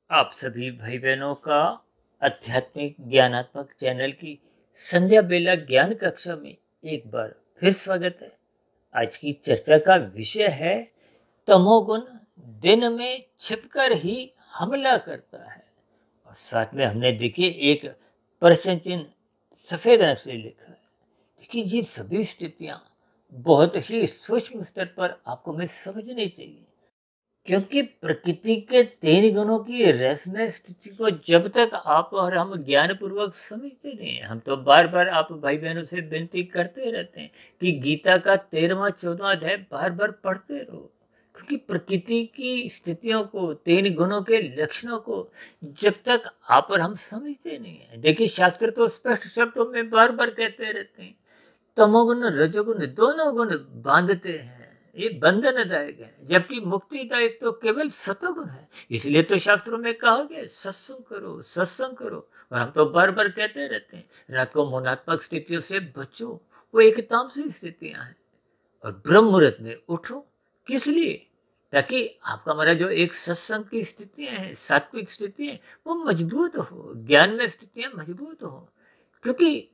आप सभी भाई बहनों का आध्यात्मिक ज्ञानात्मक चैनल की संध्या बेला ज्ञान कक्षा में एक बार फिर स्वागत है। आज की चर्चा का विषय है तमोगुण दिन में छिपकर ही हमला करता है। और साथ में हमने देखिए एक प्रश्न चिन्ह सफेद रंग से लिखा है। देखिए ये सभी स्थितियां बहुत ही सूक्ष्म स्तर पर आपको हमें समझनी चाहिए, क्योंकि प्रकृति के 3 गुणों की रहस्यमय स्थिति को जब तक आप और हम ज्ञान पूर्वक समझते नहीं हैं, हम तो बार बार आप भाई बहनों से विनती करते रहते हैं कि गीता का 13वां 14वां अध्याय बार बार पढ़ते रहो, क्योंकि प्रकृति की स्थितियों को 3 गुणों के लक्षणों को जब तक आप और हम समझते नहीं है। देखिए शास्त्र तो स्पष्ट शब्दों में बार बार कहते रहते हैं तमोगुण रजोगुण दोनों गुण बांधते हैं, ये बंधनदायक है, जबकि मुक्तिदायक तो केवल सतोगुण है। इसलिए तो शास्त्रों में कहा गया सत्संग करो सत्संग करो। और हम तो बार बार कहते रहते हैं रात को मौनात्मक स्थितियों से बचो, वो एक तामसी स्थितियां हैं, और ब्रह्म मुहूर्त में उठो। किस लिए? ताकि आपका हमारा जो एक सत्संग की स्थितियां हैं, सात्विक स्थितियां, वो मजबूत हो, ज्ञान में स्थितियां मजबूत हो। क्योंकि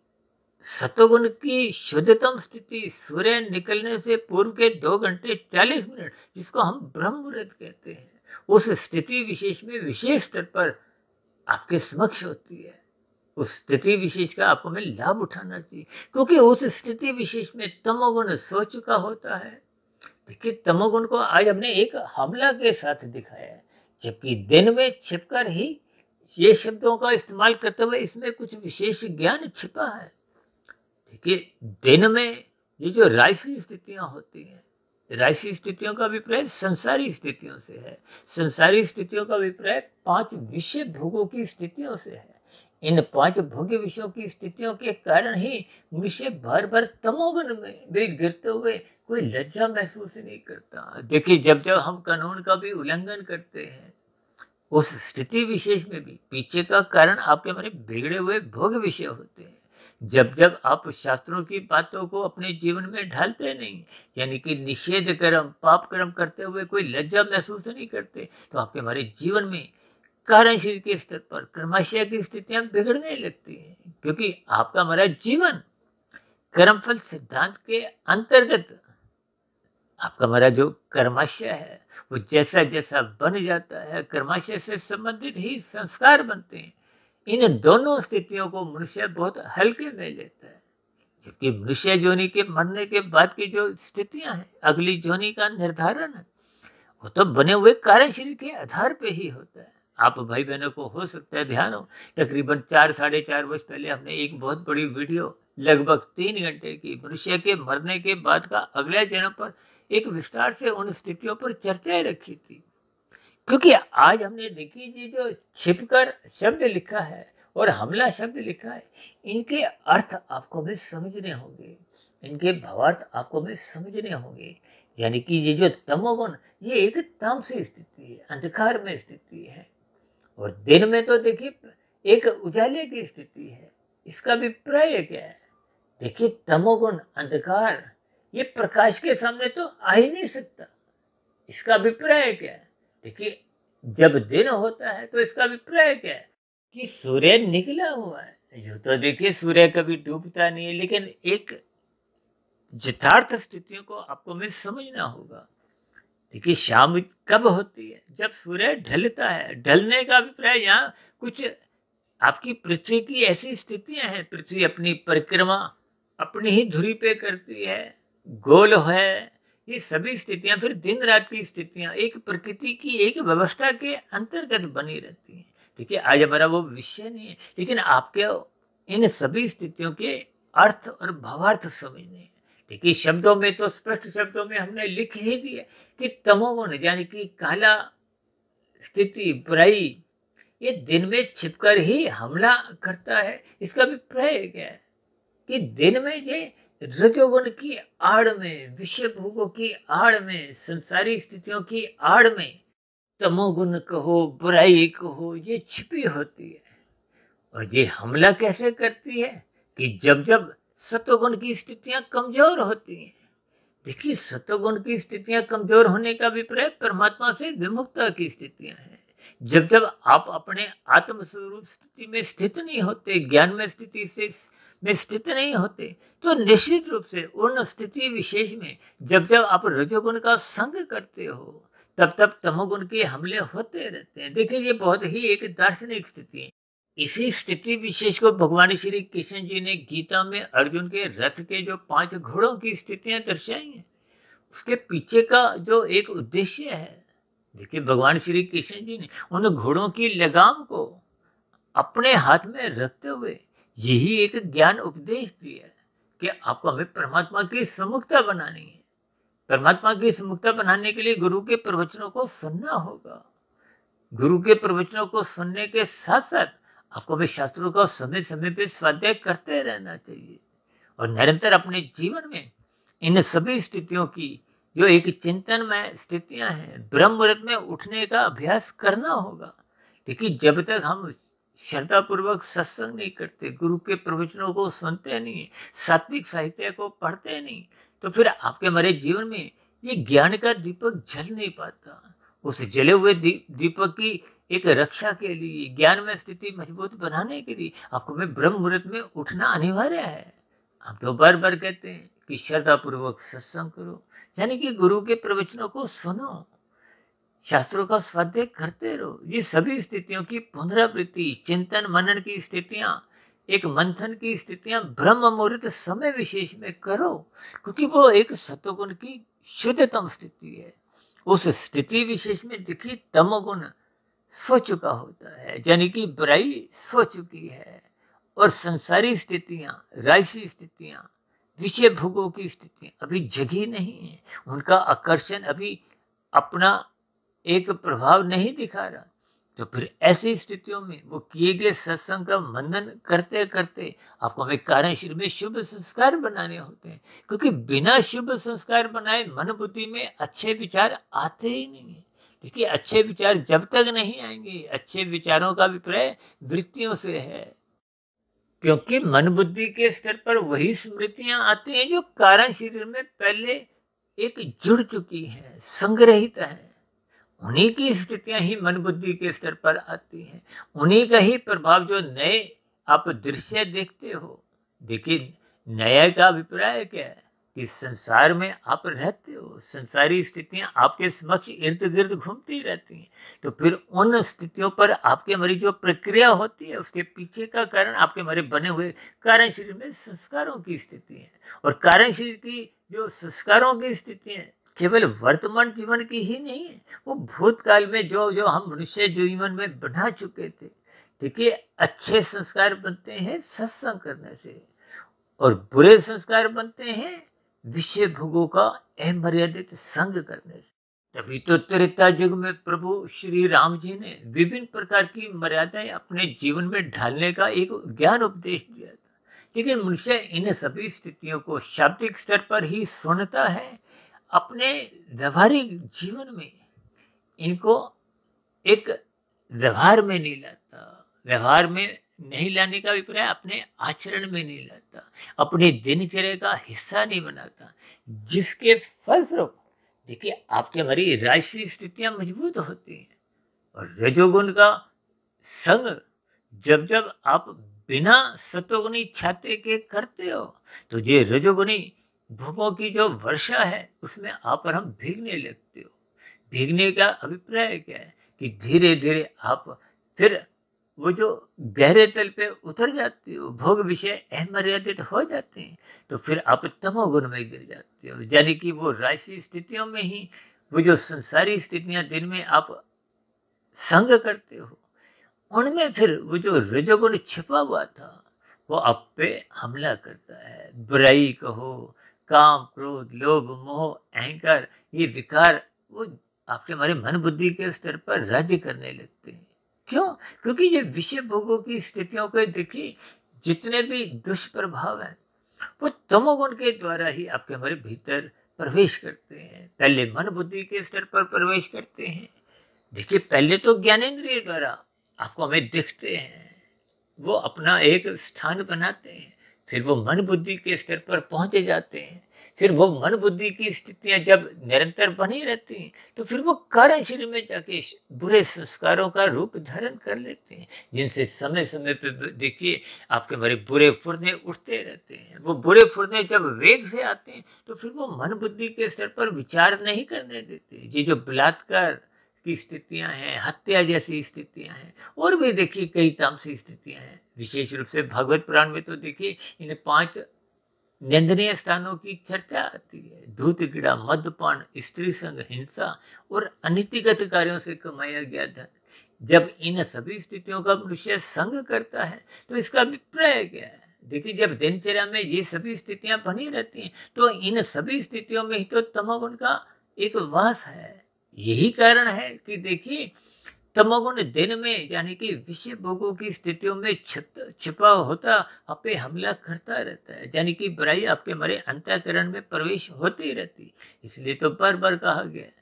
सतोगुण की शुद्धतम स्थिति सूर्य निकलने से पूर्व के 2 घंटे 40 मिनट, जिसको हम ब्रह्म मुहूर्त कहते हैं, उस स्थिति विशेष में विशेष स्तर पर आपके समक्ष होती है। उस स्थिति विशेष का आपको हमें लाभ उठाना चाहिए, क्योंकि उस स्थिति विशेष में तमोगुण सो चुका होता है। देखिए तमोगुण को आज हमने एक हमला के साथ दिखाया है, जबकि दिन में छिपकर ही ये शब्दों का इस्तेमाल करते हुए इसमें कुछ विशेष ज्ञान छिपा है। देखिए दिन में ये जो राजसी स्थितियां होती हैं, राजसी स्थितियों का अभिप्राय संसारी स्थितियों से है। संसारी स्थितियों का अभिप्राय 5 विषय भोगों की स्थितियों से है। इन 5 भोग्य विषयों की स्थितियों के कारण ही मनुष्य भर भर तमोगुण में भी गिरते हुए कोई लज्जा महसूस नहीं करता। देखिए जब जब हम कानून का भी उल्लंघन करते हैं, उस स्थिति विशेष में भी पीछे का कारण आपके हमारे बिगड़े हुए भोग विषय होते हैं। जब जब आप शास्त्रों की बातों को अपने जीवन में ढालते नहीं, यानी कि निषेध कर्म पाप कर्म करते हुए कोई लज्जा महसूस नहीं करते, तो आपके हमारे जीवन में कारण शरीर के स्तर पर कर्माशय की स्थितियां बिगड़ने लगती हैं। क्योंकि आपका हमारा जीवन कर्मफल सिद्धांत के अंतर्गत आपका हमारा जो कर्माशय है वो जैसा जैसा बन जाता है, कर्माशय से संबंधित ही संस्कार बनते हैं। इन दोनों स्थितियों को मनुष्य बहुत हल्के में लेता है, जबकि मनुष्य जोनि के मरने के बाद की जो स्थितियां हैं, अगली जोनि का निर्धारण है, वो तो बने हुए कार्य शरीर के आधार पे ही होता है। आप भाई बहनों को हो सकता है ध्यान हो, तकरीबन 4-4.5 वर्ष पहले हमने एक बहुत बड़ी वीडियो लगभग 3 घंटे की मनुष्य के मरने के बाद का अगला जन्म पर एक विस्तार से उन स्थितियों पर चर्चाएं रखी थी। क्योंकि आज हमने देखी ये जो छिपकर शब्द लिखा है और हमला शब्द लिखा है, इनके अर्थ आपको भी समझने होंगे, इनके भावार्थ आपको भी समझने होंगे। यानी कि ये जो तमोगुण, ये एक तामसी स्थिति है, अंधकार में स्थिति है, और दिन में तो देखिए एक उजाले की स्थिति है। इसका अभिप्राय क्या है? देखिए तमोगुण अंधकार, ये प्रकाश के सामने तो आ ही नहीं सकता। इसका अभिप्राय क्या है? देखिए जब दिन होता है तो इसका अभिप्राय क्या है कि सूर्य निकला हुआ है। जो तो देखिए सूर्य कभी डूबता नहीं है, लेकिन एक यथार्थ स्थितियों को आपको हमें समझना होगा। देखिए शाम कब होती है? जब सूर्य ढलता है। ढलने का अभिप्राय यहाँ कुछ आपकी पृथ्वी की ऐसी स्थितियां हैं, पृथ्वी अपनी परिक्रमा अपनी ही धुरी पे करती है, गोल है, ये सभी स्थितियां फिर दिन रात की स्थितियां एक प्रकृति की एक व्यवस्था के अंतर्गत बनी रहती हैं। देखिए आज हमारा वो विषय नहीं है, लेकिन आपके इन सभी स्थितियों के अर्थ और भावार्थ समझने हैं। देखिए शब्दों में तो स्पष्ट शब्दों में हमने लिख ही दिया कि तमोगुण यानी कि काला स्थिति बुराई, ये दिन में छिपकर ही हमला करता है। इसका अभिप्राय क्या है कि दिन में ये रजोगुण की आड़ में, विषय भोगों की आड़ में, संसारी स्थितियों की आड़ में तमोगुण कहो बुराई कहो, ये छिपी होती है। और ये हमला कैसे करती है कि जब जब सतोगुण की स्थितियां कमजोर होती हैं। देखिए सतोगुण की स्थितियां कमजोर होने का अभिप्राय परमात्मा से विमुखता की स्थितियां हैं। जब जब आप अपने आत्म स्वरूप स्थिति में स्थित नहीं होते, ज्ञान में स्थिति से में स्थित नहीं होते, तो निश्चित रूप से उन स्थिति विशेष में जब जब आप रजोगुण का संग करते हो, तब तब तमोगुण के हमले होते रहते हैं। देखिए, ये बहुत ही एक दार्शनिक स्थिति है। इसी स्थिति विशेष को भगवान श्री कृष्ण जी ने गीता में अर्जुन के रथ के जो 5 घोड़ों की स्थितियां दर्शाई हैं, उसके पीछे का जो एक उद्देश्य है, देखिए भगवान श्री कृष्ण जी ने उन घोड़ों की लगाम को अपने हाथ में रखते हुए यही एक ज्ञान उपदेश दिया है कि आपको हमें परमात्मा की सम्मुखता बनानी है। परमात्मा की सम्मुखता बनाने के लिए गुरु के प्रवचनों को सुनना होगा। गुरु के प्रवचनों को सुनने के साथ साथ आपको भी शास्त्रों का समय समय पे स्वाध्याय करते रहना चाहिए और निरंतर अपने जीवन में इन सभी स्थितियों की जो एक चिंतनमय स्थितियां हैं, ब्रह्म मुहूर्त में उठने का अभ्यास करना होगा। क्योंकि जब तक हम श्रद्धापूर्वक सत्संग नहीं करते, गुरु के प्रवचनों को सुनते नहीं, सात्विक साहित्य को पढ़ते नहीं, तो फिर आपके हमारे जीवन में ये ज्ञान का दीपक जल नहीं पाता। उस जले हुए दीपक की एक रक्षा के लिए, ज्ञान में स्थिति मजबूत बनाने के लिए आपको में ब्रह्म मुहूर्त में उठना अनिवार्य है। हम तो बार बार कहते हैं कि श्रद्धापूर्वक सत्संग करो, यानी कि गुरु के प्रवचनों को सुनो, शास्त्रों का स्वाध्याय करते रहो। ये सभी स्थितियों की पुनरावृत्ति, चिंतन मनन की स्थितियां, एक मंथन की स्थितियां ब्रह्म मुहूर्त समय विशेष में करो, क्योंकि वो एक सत्वगुण की शुद्धतम स्थिति है। उस स्थिति विशेष में देखिए तमोगुण सो चुका होता है, यानी कि बुराई सो चुकी है और संसारी स्थितियां, राशि स्थितियां, विषय भोगों की स्थितियां अभी जगी नहीं है। उनका आकर्षण अभी अपना एक प्रभाव नहीं दिखा रहा। तो फिर ऐसी स्थितियों में वो किए गए सत्संग का मंथन करते करते आपको हमें कारण शरीर में शुभ संस्कार बनाने होते हैं, क्योंकि बिना शुभ संस्कार बनाए मन बुद्धि में अच्छे विचार आते ही नहीं है। देखिए, अच्छे विचार जब तक नहीं आएंगे, अच्छे विचारों का अभिप्राय वृत्तियों से है, क्योंकि मन बुद्धि के स्तर पर वही स्मृतियां आती हैं जो कारण शरीर में पहले एक जुड़ चुकी है, संग्रहित है। उन्हीं की स्थितियां ही मन बुद्धि के स्तर पर आती हैं। उन्हीं का ही प्रभाव जो नए आप दृश्य देखते हो। देखिए, नया का अभिप्राय क्या है कि संसार में आप रहते हो, संसारी स्थितियां आपके समक्ष इर्द गिर्द घूमती रहती हैं। तो फिर उन स्थितियों पर आपके हमारी जो प्रक्रिया होती है, उसके पीछे का कारण आपके हमारे बने हुए कारण शरीर में संस्कारों की स्थिति है। और कारण शरीर की जो संस्कारों की स्थिति है केवल वर्तमान जीवन की ही नहीं है, वो भूतकाल में जो जो हम मनुष्य जीवन में बना चुके थे। देखिए, अच्छे संस्कार बनते हैं सत्संग करने से और बुरे संस्कार बनते हैं विषय भोगों का अमर्यादित संग करने से। तभी तो त्रेता युग में प्रभु श्री राम जी ने विभिन्न प्रकार की मर्यादाएं अपने जीवन में ढालने का एक ज्ञान उपदेश दिया था। लेकिन मनुष्य इन सभी स्थितियों को शाब्दिक स्तर पर ही सुनता है, अपने व्यवहारिक जीवन में इनको एक व्यवहार में नहीं लाता। व्यवहार में नहीं लाने का अभिप्राय अपने आचरण में नहीं लाता, अपनी दिनचर्या का हिस्सा नहीं बनाता, जिसके फलस्वरूप देखिए आपके हमारी राशि स्थितियां मजबूत होती हैं। और रजोगुण का संग जब जब आप बिना सत्वगुणी छाते के करते हो, तो ये रजोगुणी भोगों की जो वर्षा है उसमें आप और हम भीगने लगते हो। भीगने का अभिप्राय क्या है कि धीरे धीरे आप फिर वो जो गहरे तल पे उतर जाते हो, भोग विषय अमर्यादित हो जाते हैं, तो फिर आप तमोगुण में गिर जाते हो। यानी कि वो राशि स्थितियों में ही वो जो संसारी स्थितियां दिन में आप संग करते हो, उनमें फिर वो जो रजोगुण छिपा हुआ था वो आप पे हमला करता है। बुराई कहो, काम, क्रोध, लोभ, मोह, अहंकार, ये विकार वो आपके हमारे मन बुद्धि के स्तर पर राज्य करने लगते हैं। क्यों? क्योंकि ये विषय भोगों की स्थितियों को देखिए, जितने भी दुष्प्रभाव हैं वो तमोगुण के द्वारा ही आपके हमारे भीतर प्रवेश करते हैं। पहले मन बुद्धि के स्तर पर प्रवेश करते हैं। देखिए, पहले तो ज्ञानेंद्रिय द्वारा आपको हमें दिखते हैं, वो अपना एक स्थान बनाते हैं। फिर वो मन बुद्धि के स्तर पर पहुंचे जाते हैं। फिर वो मन बुद्धि की स्थितियां जब निरंतर बनी रहती हैं तो फिर वो कारण शरीर में जाके बुरे संस्कारों का रूप धारण कर लेते हैं, जिनसे समय समय पे देखिए आपके हमारे बुरे फुरने उठते रहते हैं। वो बुरे फुरने जब वेग से आते हैं तो फिर वो मन बुद्धि के स्तर पर विचार नहीं करने देते। ये जो बलात्कार की स्थितियां हैं, हत्या जैसी स्थितियां हैं, और भी देखिए कई तामसी स्थितियां हैं। विशेष रूप से भागवत पुराण में तो देखिए इन 5 निंदनीय स्थानों की चर्चा आती है। धूत कीड़ा, मद्यपान, स्त्री संग, हिंसा और अनीतिगत कार्यों से कमाया गया धन। जब इन सभी स्थितियों का मनुष्य संग करता है तो इसका अभिप्राय क्या है? देखिए, जब दिनचर्या में ये सभी स्थितियां बनी रहती हैं तो इन सभी स्थितियों में ही तो तमोगुण का एक वास है। यही कारण है कि देखिए तमोगुण दिन में यानी कि विषय भोगों की स्थितियों में छिपा होता आप पे हमला करता रहता है, यानी कि बुराई आपके हमारे अंतःकरण में प्रवेश होती रहती। इसलिए तो बार बार कहा गया है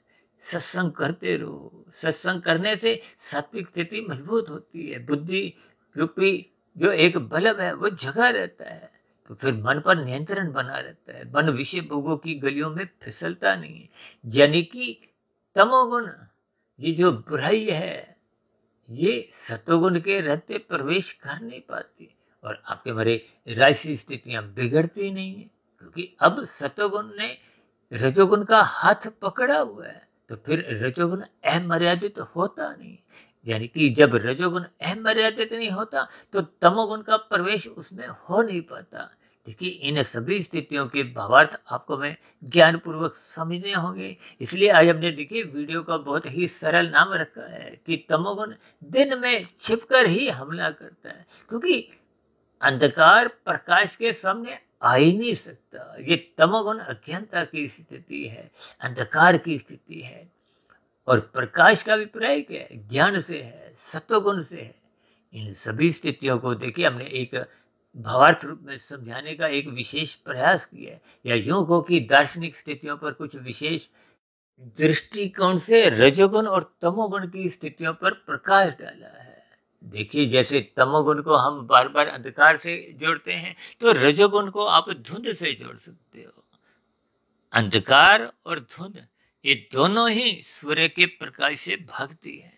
सत्संग करते रहो। सत्संग करने से सात्विक स्थिति मजबूत होती है, बुद्धि रूपी जो एक बल्ब है वो जगा रहता है, तो फिर मन पर नियंत्रण बना रहता है। मन विषय भोगों की गलियों में फिसलता नहीं है। यानी कि तमोगुण ये जो बुराई है ये सतोगुण के रहते प्रवेश कर नहीं पाती और आपके हमारे राशि स्थितियां बिगड़ती नहीं है, क्योंकि अब सतोगुण ने रजोगुण का हाथ पकड़ा हुआ है। तो फिर रजोगुण अमर्यादित होता नहीं, यानी कि जब रजोगुण अमर्यादित नहीं होता तो तमोगुण का प्रवेश उसमें हो नहीं पाता। देखिए, इन सभी स्थितियों के भावार्थ आपको मैं ज्ञान पूर्वक समझने होंगे। इसलिए आज हमने देखिए वीडियो का बहुत ही सरल नाम रखा है कि तमोगुण दिन में छिपकर ही हमला करता है, क्योंकि अंधकार प्रकाश के सामने आ ही नहीं सकता। ये तमोगुण अज्ञानता की स्थिति है, अंधकार की स्थिति है। और प्रकाश का अभिप्राय क्या है? ज्ञान से है, सत्वगुण से है। इन सभी स्थितियों को देखिए हमने एक भावार्थ रूप में समझाने का एक विशेष प्रयास किया है, या यूं को कि दार्शनिक स्थितियों पर कुछ विशेष दृष्टिकोण से रजोगुण और तमोगुण की स्थितियों पर प्रकाश डाला है। देखिए, जैसे तमोगुण को हम बार बार अंधकार से जोड़ते हैं तो रजोगुण को आप धुंध से जोड़ सकते हो। अंधकार और धुंध ये दोनों ही सूर्य के प्रकाश से भागती है।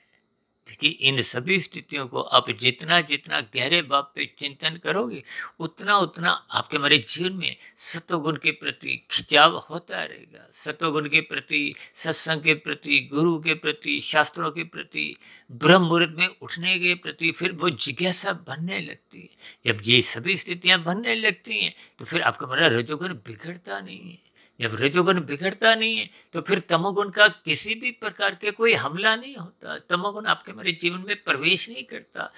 देखिए, इन सभी स्थितियों को आप जितना जितना गहरे भाव पे चिंतन करोगे उतना उतना आपके हमारे जीवन में सत्वगुण के प्रति खिंचाव होता रहेगा। सत्वगुण के प्रति, सत्संग के प्रति, गुरु के प्रति, शास्त्रों के प्रति, ब्रह्म मुहूर्त में उठने के प्रति फिर वो जिज्ञासा बनने लगती है। जब ये सभी स्थितियां बनने लगती हैं तो फिर आपका हमारा रजोगुण बिगड़ता नहीं है। जब रजोगुण बिगड़ता नहीं है तो फिर तमोगुण का किसी भी प्रकार के कोई हमला नहीं होता। तमोगुण आपके हमारे जीवन में प्रवेश नहीं करता।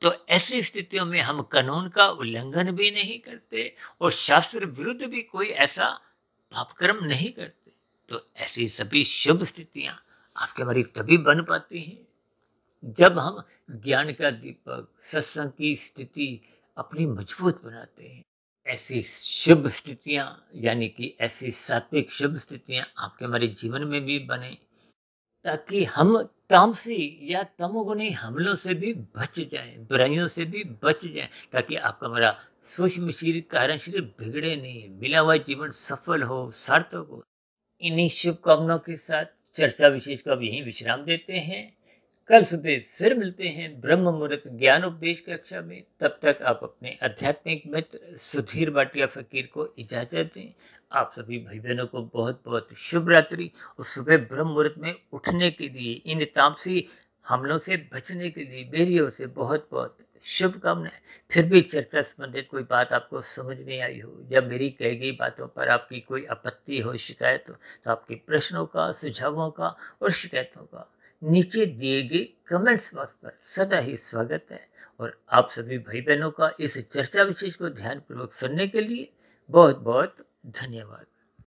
तो ऐसी स्थितियों में हम कानून का उल्लंघन भी नहीं करते और शास्त्र विरुद्ध भी कोई ऐसा पापकर्म नहीं करते। तो ऐसी सभी शुभ स्थितियां आपके हमारी तभी बन पाती हैं जब हम ज्ञान का दीपक, सत्संग की स्थिति अपनी मजबूत बनाते हैं। ऐसी शुभ स्थितियां यानी कि ऐसी सात्विक शुभ स्थितियां आपके हमारे जीवन में भी बने, ताकि हम तामसी या तमोगुणी हमलों से भी बच जाएं, बुराइयों से भी बच जाएं, ताकि आपका हमारा सूक्ष्म शरीर, कारण शरीर बिगड़े नहीं, मिला हुआ जीवन सफल हो, सार्थक हो। इन्हीं शुभकामनाओं के साथ चर्चा विशेष का अब यहीं विश्राम देते हैं। कल सुबह फिर मिलते हैं ब्रह्म मुहूर्त ज्ञान उपदेश कक्षा में। तब तक आप अपने आध्यात्मिक मित्र सुधीर भाटिया फकीर को इजाजत दें। आप सभी भाई बहनों को बहुत बहुत शुभ रात्रि। और सुबह ब्रह्म मुहूर्त में उठने के लिए, इन तामसी हमलों से बचने के लिए मेरी ओर से बहुत बहुत शुभकामनाएं। फिर भी चर्चा संबंधित कोई बात आपको समझ नहीं आई हो या मेरी कही गई बातों पर आपकी कोई आपत्ति हो, शिकायत हो, तो आपके प्रश्नों का, सुझावों का और शिकायतों का नीचे दिए गए कमेंट्स बॉक्स पर सदा ही स्वागत है। और आप सभी भाई बहनों का इस चर्चा विशेष को ध्यानपूर्वक सुनने के लिए बहुत बहुत धन्यवाद।